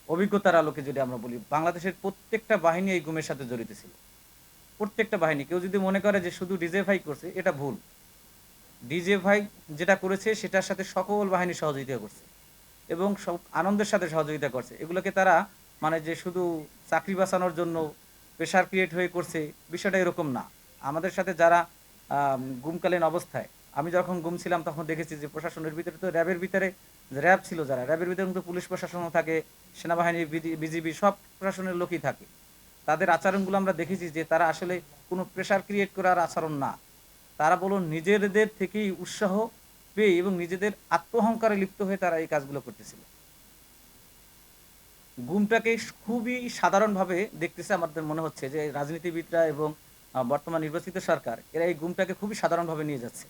অভিজ্ঞতার আলোকে যদি আমরা বলি, বাংলাদেশের প্রত্যেকটা বাহিনী এই গুমের সাথে জড়িত ছিল। প্রত্যেকটা বাহিনী। কেউ যদি মনে করে যে শুধু ডিজিএফআই করছে, এটা ভুল। ডিজিএফআই যেটা করেছে সেটার সাথে সকল বাহিনী সহযোগিতা করছে এবং সব আনন্দের সাথে সহযোগিতা করছে। এগুলোকে তারা মানে যে শুধু চাকরি বাঁচানোর জন্য প্রেশার ক্রিয়েট হয়ে করছে, বিষয়টা এরকম না। আমাদের সাথে যারা গুমকালীন অবস্থায়, আমি যখন গুম ছিলাম তখন দেখেছি যে প্রশাসনের ভিতরে তো র্যাবের ভিতরে র্যাব ছিল, যারা র্যাবের ভিতরে কিন্তু পুলিশ প্রশাসনও থাকে, সেনাবাহিনী, বিজিবি সব প্রশাসনের লোকই থাকে। তাদের আচরণগুলো আমরা দেখেছি যে তারা আসলে কোনো প্রেশার ক্রিয়েট করার আচরণ না। তারা বলুন নিজেদের থেকেই উৎসাহ পেয়ে এবং নিজেদের আত্মহংকারে লিপ্ত হয়ে তারা এই কাজগুলো করতেছিল। গুমটাকে খুবই সাধারণভাবে দেখতেছে। আমাদের মনে হচ্ছে যে রাজনীতিবিদরা এবং বর্তমান নির্বাচিত সরকার এরা এই গুমটাকে খুবই সাধারণভাবে নিয়ে যাচ্ছে।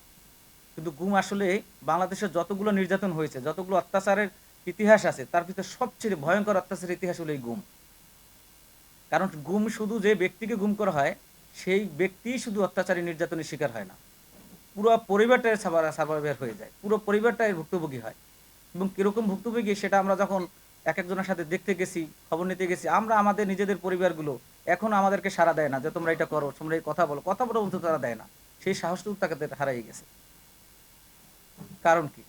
কিন্তু গুম আসলে বাংলাদেশের যতগুলো নির্যাতন হয়েছে, যতগুলো অত্যাচারের ইতিহাস আছে, তার ভিতরে সবচেয়ে ভয়ঙ্কর অত্যাচারের ইতিহাস হলো এই গুম। কারণ গুম শুধু যে ব্যক্তিকে গুম করা হয়, সেই ব্যক্তি শুধু অত্যাচারী নির্যাতনের শিকার হয় না, পুরো পরিবারটাই সার্ভাইভার হয়ে যায়, পুরো পরিবারটাই ভুক্তভোগী হয়। এবং কীরকম ভুক্তভোগী সেটা আমরা যখন এক একজনের সাথে দেখতে গেছি, খবর নিতে গেছি, আমরা আমাদের নিজেদের পরিবারগুলো এখনও আমাদেরকে সাড়া দেয় না যে তোমরা এটা করো, তোমরা এই কথা বলো, কথা বলে বলতে তারা দেয় না। সেই সাহসটুকু তাদের হারিয়ে গেছে। কারণ কি?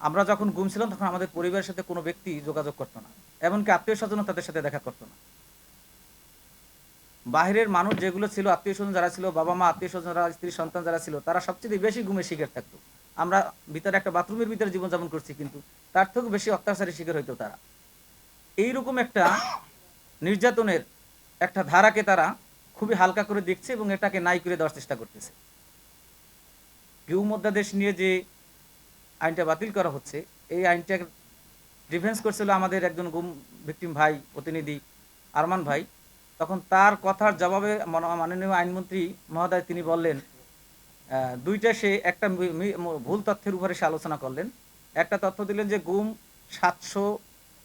আমরা যখন গুম ছিলাম তখন আমাদের পরিবারের সাথে কোনো ব্যক্তি যোগাযোগ করতো না, এমনকি আত্মীয় স্বজনও তাদের সাথে দেখা করতো না। বাহিরের মানুষ যেগুলো ছিল, আত্মীয় স্বজন যারা ছিল, বাবা মা, আত্মীয় স্বজন যারা, স্ত্রী সন্তান যারা ছিল, তারা সবচেয়ে বেশি গুমের শিকার থাকতো। আমরা ভিতরে একটা বাথরুমের ভিতরে জীবনযাপন করছি, কিন্তু তার থেকেও বেশি অত্যাচারের শিকার হইতো তারা। এইরকম একটা নির্যাতনের একটা ধারাকে তারা খুবই হালকা করে দেখছে এবং এটাকে নাই করে দেওয়ার চেষ্টা করতেছে। গুম অধ্যাদেশ নিয়ে যে আইনটা বাতিল করা হচ্ছে, এই আইনটা ডিফেন্স করছিল আমাদের একজন গুম ভিকটিম ভাই, প্রতিনিধি আরমান ভাই। তখন তার কথার জবাবে মাননীয় আইনমন্ত্রী মহোদয় তিনি বললেন, দুইটা সে একটা ভুল তথ্যের উপরে সে আলোচনা করলেন। একটা তথ্য দিলেন যে গুম 700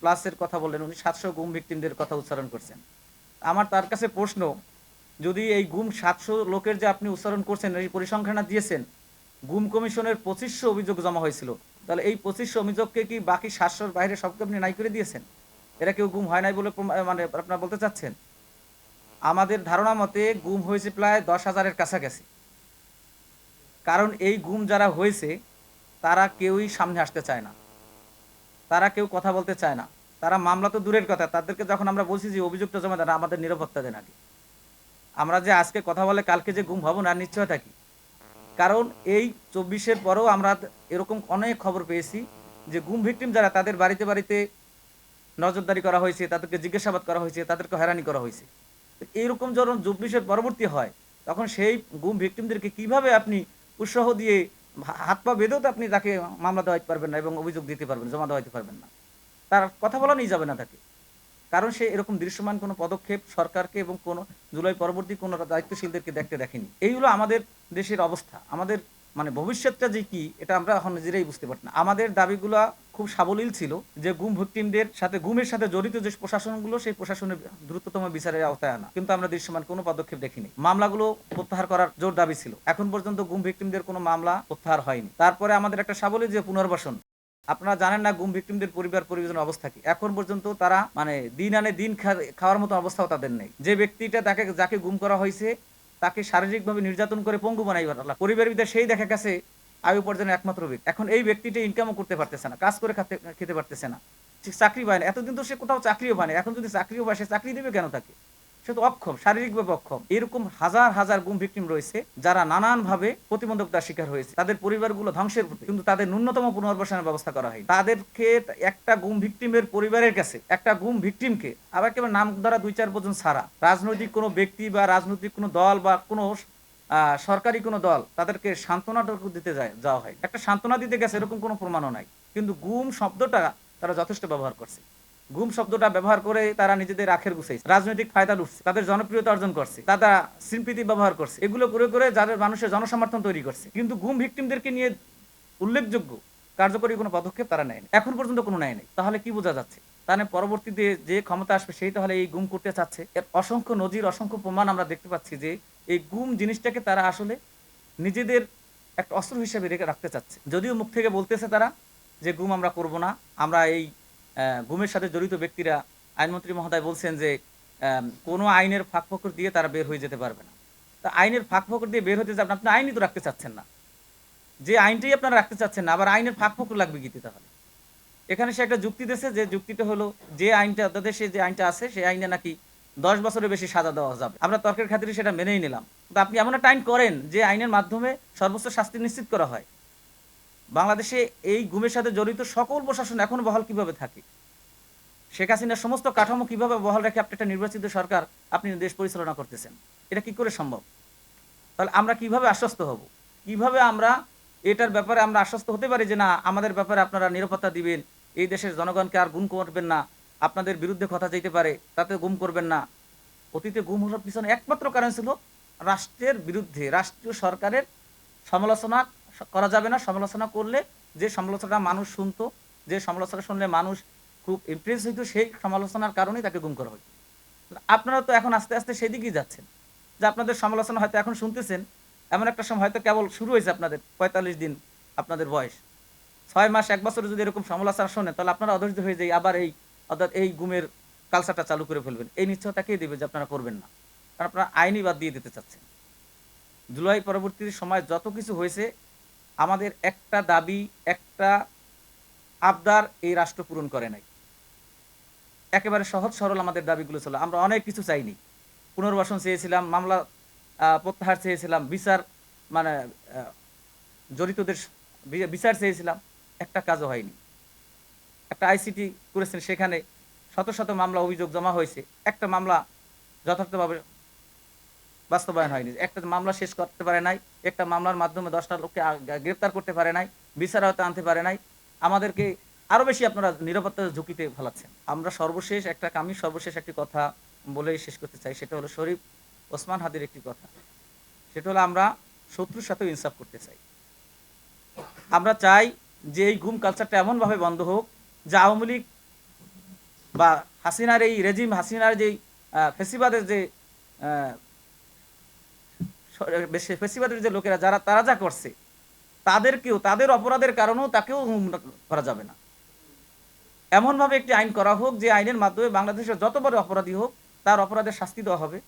প্লাসের কথা বললেন, উনি 700 গুম ভিকটিমদের কথা উচ্চারণ করছেন। আমার তার কাছে প্রশ্ন, যদি এই গুম 700 লোকের যে আপনি উচ্চারণ করছেন, এই পরিসংখ্যানটা দিয়েছেন, গুম কমিশনের 2500 অভিযোগ জমা হয়েছিল, তাহলে এই 2500 অভিযোগকে কি বাকি 700-র বাইরে সবকে আপনি নাই করে দিয়েছেন? এরা কেউ গুম হয় নাই বলে মানে আপনারা বলতে চাচ্ছেন? আমাদের ধারণা মতে গুম হয়েছে প্রায় 10,000-এর কাছাকাছি। কারণ এই গুম যারা হয়েছে তারা কেউই সামনে আসতে চায় না, তারা কেউ কথা বলতে চায় না, তারা মামলা তো দূরের কথা, তাদেরকে যখন আমরা বলছি যে অভিযোগটা জমা দেন, আমাদের নিরাপত্তা দেন আগে। আমরা যে আজকে কথা বলে কালকে যে গুম হব না নিশ্চয়তা কি? কারণ এই 24-এর পরেও আমরা এরকম অনেক খবর পেয়েছি যে গুম ভিকটিম যারা, তাদের বাড়িতে বাড়িতে নজরদারি করা হয়েছে, তাদেরকে জিজ্ঞাসাবাদ করা হয়েছে, তাদেরকে হয়রানি করা হয়েছে। এইরকম যখন 24-এর পরবর্তী হয়, তখন সেই গুম ভিকটিমদেরকে কিভাবে আপনি উৎসাহ দিয়ে হাত পা বেঁধেও তো আপনি তাকে মামলা দেওয়াতে পারবেন না এবং অভিযোগ দিতে পারবেন, জমা দেওয়াতে পারবেন না। তার কথা বলানোই যাবে না তাকে। কারণ সে এরকম দৃশ্যমান কোনো পদক্ষেপ সরকারকে এবং কোনো জুলাই পরবর্তী কোনো দায়িত্বশীলদেরকে দেখেনি। এই হলো আমাদের দেশের অবস্থা। আমাদের মানে ভবিষ্যৎটা যে কি, এটা আমরা এখন নিজেরাই বুঝতে পারছি না। আমাদের দাবিগুলা খুব সাবলীল ছিল যে গুম ভিকটিমদের সাথে, গুমের সাথে জড়িত যে প্রশাসনগুলো, সেই প্রশাসনের দ্রুততম বিচারের আওতায় আনা, কিন্তু আমরা দৃশ্যমান কোনো পদক্ষেপ দেখিনি। মামলাগুলো প্রত্যাহার করার জোর দাবি ছিল, এখন পর্যন্ত গুম ভিকটিমদের কোনো মামলা প্রত্যাহার হয়নি। তারপরে আমাদের একটা সাবলীল যে পুনর্বাসন, আপনারা জানেন না গুম ভিকটিমদের পরিবার পরিজনের অবস্থা কি। এখন পর্যন্ত তারা মানে দিন আনে দিন খাওয়ার মতো অবস্থাও তাদের নেই। যে ব্যক্তিটা যাকে গুম করা হয়েছে তাকে শারীরিকভাবে নির্যাতন করে পঙ্গু বানাই পরিবারের ভিতরে, সেই দেখা গেছে আয়ু উপার্জনের একমাত্র ব্যক্তি। এখন এই ব্যক্তিটা ইনকামও করতে পারতেছে না, কাজ করে খেতে পারতেছে না, ঠিক চাকরি পায় না। এতদিন তো সে কোথাও চাকরিও পায় না, এখন যদি চাকরিও পায় সে চাকরি দেবে কেন তাকে? সে তো অক্ষম, শারীরিকভাবে অক্ষম। এরকম হাজার হাজার গুম ভিকটিম রয়েছে যারা নানানভাবে প্রতিবন্ধকতার শিকার হয়েছে, তাদের পরিবারগুলো ধ্বংসের পথে, কিন্তু তাদের ন্যূনতম পুনর্বাসনের ব্যবস্থা করা হয়। তাদেরকে একটা গুম ভিকটিমের পরিবারের কাছে একটা গুম ভিকটিমকে আবার কেবল নাম দ্বারা 2-4 জন ছাড়া রাজনৈতিক কোনো ব্যক্তি বা রাজনৈতিক কোনো দল বা কোনো সরকারি কোনো দল তাদেরকে সান্ত্বনাটুকু দিতে যাওয়া হয়, একটা সান্ত্বনা দিতে গেছে, এরকম কোনো প্রমাণও নাই। কিন্তু গুম শব্দটা তারা যথেষ্ট ব্যবহার করছে। গুম শব্দটা ব্যবহার করে তারা নিজেদের আখের গুছাইছে, রাজনৈতিক ফায়দা লুটছে, তাদের জনপ্রিয়তা অর্জন করছে, তারা সিম্পিতি ব্যবহার করছে, এগুলো করে করে যাদের মানুষের জনসমর্থন তৈরি করছে। কিন্তু গুম ভিকটিমদেরকে নিয়ে উল্লেখযোগ্য কার্যকরী কোনো পদক্ষেপ তারা নেয়নি, এখন পর্যন্ত কোনো নেয় নেই। তাহলে কি বোঝা যাচ্ছে? তাহলে পরবর্তীতে যে ক্ষমতা আসবে সেই তাহলে এই গুম করতে চাচ্ছে। এর অসংখ্য নজির, অসংখ্য প্রমাণ আমরা দেখতে পাচ্ছি যে এই গুম জিনিসটাকে তারা আসলে নিজেদের একটা অস্ত্র হিসেবে রাখতে চাচ্ছে। যদিও মুখ থেকে বলতেছে তারা যে গুম আমরা করব না, আমরা এই গুমের সাথে জড়িত ব্যক্তিরা, আইনমন্ত্রী মহোদয় বলছেন যে কোনো আইনের ফাঁকফোকর দিয়ে তারা বের হয়ে যেতে পারবে না। তা আইনের ফাঁকফোকর দিয়ে বের হতে যাবেন, আপনি আইনই তো রাখতে চাচ্ছেন না। যে আইনটাই আপনারা রাখতে চাচ্ছেন না, আবার আইনের ফাঁকফোকর লাগবে কি তাহলে? এখানে সে একটা যুক্তি দিয়েছে, যে যুক্তিটা হলো যে আইনটা দেশে যে আইনটা আছে সেই আইনে নাকি 10 বছরের বেশি সাজা দেওয়া যাবে। আমরা তর্কের খাতিরে সেটা মেনেই নিলাম। কিন্তু আপনি এমন একটা আইন করেন যে আইনের মাধ্যমে সর্বোচ্চ শাস্তি নিশ্চিত করা হয়। বাংলাদেশে এই গুমের সাথে জড়িত সকল প্রশাসন এখন বহাল কিভাবে থাকে? শেখ হাসিনার সমস্ত কাঠামো কিভাবে বহাল রেখে আপনি একটা নির্বাচিত সরকার আপনি দেশ পরিচালনা করতেছেন? এটা কি করে সম্ভব? তাহলে আমরা কিভাবে আশ্বস্ত হব? কিভাবে আমরা এটার ব্যাপারে আমরা আশ্বস্ত হতে পারি যে না, আমাদের ব্যাপারে আপনারা নিরাপত্তা দিবেন, এই দেশের জনগণকে আর গুম করবেন না, আপনাদের বিরুদ্ধে কথা যাইতে পারে তাতে গুম করবেন না। অতীতে গুম হওয়ার পিছনে একমাত্র কারণ ছিল রাষ্ট্রের বিরুদ্ধে, রাষ্ট্রীয় সরকারের সমালোচনা করা যাবে না। সমালোচনা করলে যে সমালোচনা মানুষ শুনতো, যে সমালোচনা শুনলে মানুষ খুব ইমপ্রেস হইতো, সেই সমালোচনার কারণেই তাকে গুম করা হইতো। আপনারা তো এখন আস্তে আস্তে সেদিকেই যাচ্ছেন, যে আপনাদের সমালোচনা হয়তো এখন শুনতেছেন, এমন একটা সময় হয়তো কেবল শুরু হয়েছে আপনাদের ৪৫ দিন আপনাদের বয়স, ৬ মাস ১ বছরে যদি এরকম সমালোচনা শোনেন তাহলে আপনারা অধৈর্য হয়ে যায়, আবার অর্থাৎ এই গুমের কালচারটা চালু করে ফেলবেন। এই নিশ্চয়তা কে দেবে যে আপনারা করবেন না? কারণ আপনারা আইনই বাদ দিয়ে দিতে চাচ্ছেন। জুলাই পরবর্তী সময় যত কিছু হয়েছে, আমাদের একটা দাবি, একটা আবদার এই রাষ্ট্র পূরণ করে নাই। একেবারে সহজ সরল আমাদের দাবিগুলো ছিল। আমরা অনেক কিছু চাইনি। পুনর্বাসন চেয়েছিলাম, মামলা প্রত্যাহার চেয়েছিলাম, বিচার মানে জড়িতদের বিচার চেয়েছিলাম, একটা কাজও হয়নি। একটা আইসিটি করেছেন, সেখানে শত শত মামলা অভিযোগ জমা হয়েছে, একটা মামলা যথার্থভাবে বাস্তবায়ন হয়নি। একটা মামলা শেষ করতে পারে নাই, একটা মামলার মাধ্যমে 10টা লোককে গ্রেপ্তার করতে পারে নাই, বিচার আওতায় আনতে পারে নাই। আমাদেরকে আরো বেশি আপনারা নিরাপত্তার ঝুঁকিতে ফেলাচ্ছেন। আমি সর্বশেষ একটি কথা বলেই শেষ করতে চাই, সেটা হলো শরীফ ওসমান হাদির একটি কথা। সেটা হলো আমরা শত্রুর সাথে ইনসাফ করতে চাই। আমরা চাই যে এই গুম কালচারটা এমনভাবে বন্ধ হোক যে আওয়ামী লীগ বা হাসিনার এই রেজিম, হাসিনার যেই ফেসিবাদের যে ফেসিবাদের যে লোকেরা তারা যা করছে, তাদের অপরাধের কারণেও তাকেও করা যাবে না। এমনভাবে একটি আইন করা হোক যে আইনের মাধ্যমে বাংলাদেশের যত বড় অপরাধী হোক তার অপরাধের শাস্তি দেওয়া হবে,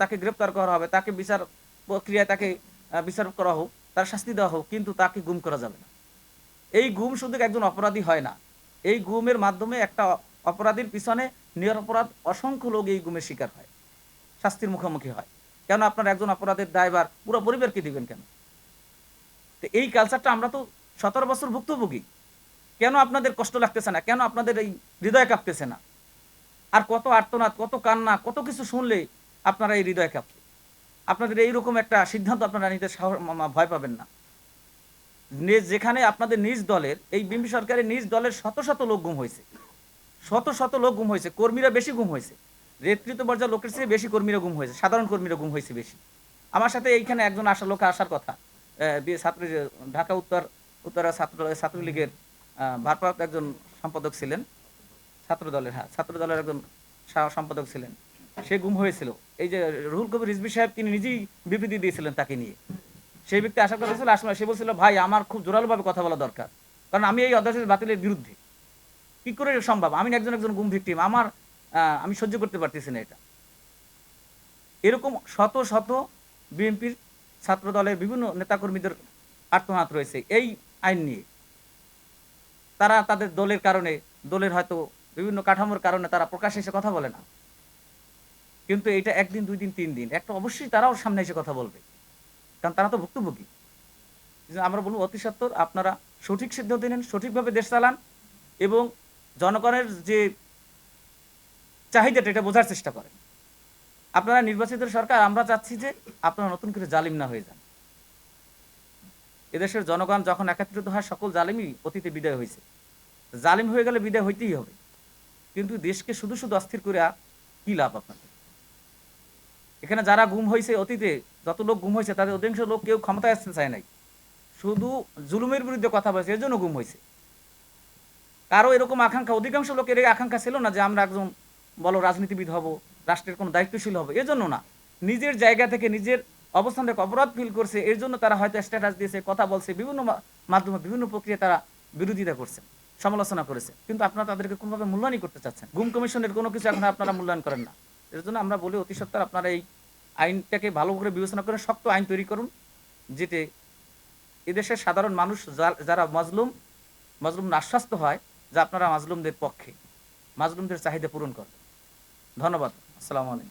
তাকে গ্রেপ্তার করা হবে, তাকে বিচার প্রক্রিয়ায় তাকে বিচার করা হোক, তার শাস্তি দেওয়া হোক, কিন্তু তাকে গুম করা যাবে না। এই গুম শুধু একজন অপরাধী হয় না, এই গুমের মাধ্যমে একটা অপরাধীর পিছনে নিরপরাধ অসংখ্য লোক এই গুমের শিকার হয়, শাস্তির মুখোমুখি হয়। কেন আপনার একজন অপরাধের দায়ভার পুরো পরিবারকে দিবেন কেন? তো এই কালচারটা আমরা তো 17 বছর ভুক্তভোগী। কেন আপনাদের কষ্ট লাগতেছে না? কেন আপনাদের এই হৃদয় কাঁপতেছে না? আর কত আর্তনাদ, কত কান্না, কত কিছু শুনলে আপনারা এই হৃদয় কাঁপবে? আপনাদের এইরকম একটা সিদ্ধান্ত আপনারা নিতে ভয় পাবেন না। যেখানে আপনাদের নিজ দলের, এই বিএনপি সরকারের নিজ দলের শত শত লোক গুম হয়েছে, শত শত লোক গুম হয়েছে, কর্মীরা বেশি গুম হয়েছে, নেতৃত্ব পর্যায়ের লোকের চেয়ে বেশি কর্মীরা গুম হয়েছে, সাধারণ কর্মীরা গুম হয়েছে বেশি। আমার সাথে এইখানে একজন লোক আসার কথা, ঢাকা উত্তরা ছাত্রলীগের ভারপ্রাপ্ত একজন সম্পাদক ছিলেন, ছাত্র দলের একজন সম্পাদক ছিলেন, সে গুম হয়েছিল। এই যে রুহুল কবির রিজভী সাহেব, তিনি নিজেই বিবৃতি দিয়েছিলেন তাকে নিয়ে। সেই ব্যক্তি আসার কথা ছিল, আসলে সে বলছিল, ভাই আমার খুব জোরালোভাবে কথা বলা দরকার, কারণ আমি এই অধ্যাদেশ বাতিলের বিরুদ্ধে। কি করে সম্ভব? আমি একজন গুম ভিকটিম, আমি সহ্য করতে পারতেছি না এটা। এরকম শত শত বিএনপির ছাত্র দলের বিভিন্ন নেতাকর্মীদের আর্তনাদ রয়েছে এই আইন নিয়ে। তারা তাদের দলের কারণে, দলের হয়তো বিভিন্ন কাঠামোর কারণে তারা প্রকাশ্যে এসে কথা বলে না, কিন্তু এটা 1 দিন 2 দিন 3 দিন একটা অবশ্যই তারাও সামনে এসে কথা বলবে, কারণ তারা তো ভুক্তভোগী। আমরা বলবো অতি সত্বর আপনারা সঠিক সিদ্ধান্ত নেন, সঠিকভাবে দেশ চালান এবং জনগণের যে চাহিদাটা এটা বোঝার চেষ্টা করেন। আপনারা নির্বাচিত সরকার, আমরা চাচ্ছি যে আপনারা নতুন করে জালিম না হয়ে যান। এদেশের জনগণ যখন একত্রিত হয়, সকল জালিমই অতীতে বিদায় হয়েছে। জালিম হয়ে গেলে বিদায় হইতেই হবে, কিন্তু দেশকে শুধু শুধু অস্থির করে কি লাভ আপনাদের? এখানে যারা গুম হয়েছে, অতীতে যত লোক গুম হয়েছে তাদের অধিকাংশ লোক কেউ ক্ষমতায় আসতে চায় নাই, শুধু জুলুমের বিরুদ্ধে কথা বলেছে, এর জন্য গুম হয়েছে। কারো এরকম আকাঙ্ক্ষা, অধিকাংশ লোকের এই আকাঙ্ক্ষা ছিল না যে আমরা একজন বড় রাজনীতিবিদ হব, রাষ্ট্রের কোনো দায়িত্বশীল হবে, এজন্য না, নিজের জায়গা থেকে নিজের অবস্থান থেকে অপরাধ ফিল করছে, এর জন্য তারা হয়তো স্ট্যাটাস দিয়েছে, কথা বলছে, বিভিন্ন মাধ্যমে বিভিন্ন প্রক্রিয়া তারা বিরোধিতা করছে। সমালোচনা করেছে, কিন্তু আপনারা তাদেরকে কোনোভাবে মূল্যায়নই করতে চাচ্ছেন। গুম কমিশনের কোনো কিছু এখন আপনারা মূল্যায়ন করেন না। এর জন্য আমরা বলি অতি সত্বর আপনারা এই আইনটাকে ভালো করে বিবেচনা করে শক্ত আইন তৈরি করুন, যেটি এদেশের সাধারণ মানুষ যারা মাজলুম আশ্বস্ত হয় যে আপনারা মাজলুমদের পক্ষে, মাজলুমদের চাহিদা পূরণ করেন। ধন্যবাদ। আসসালামু আলাইকুম।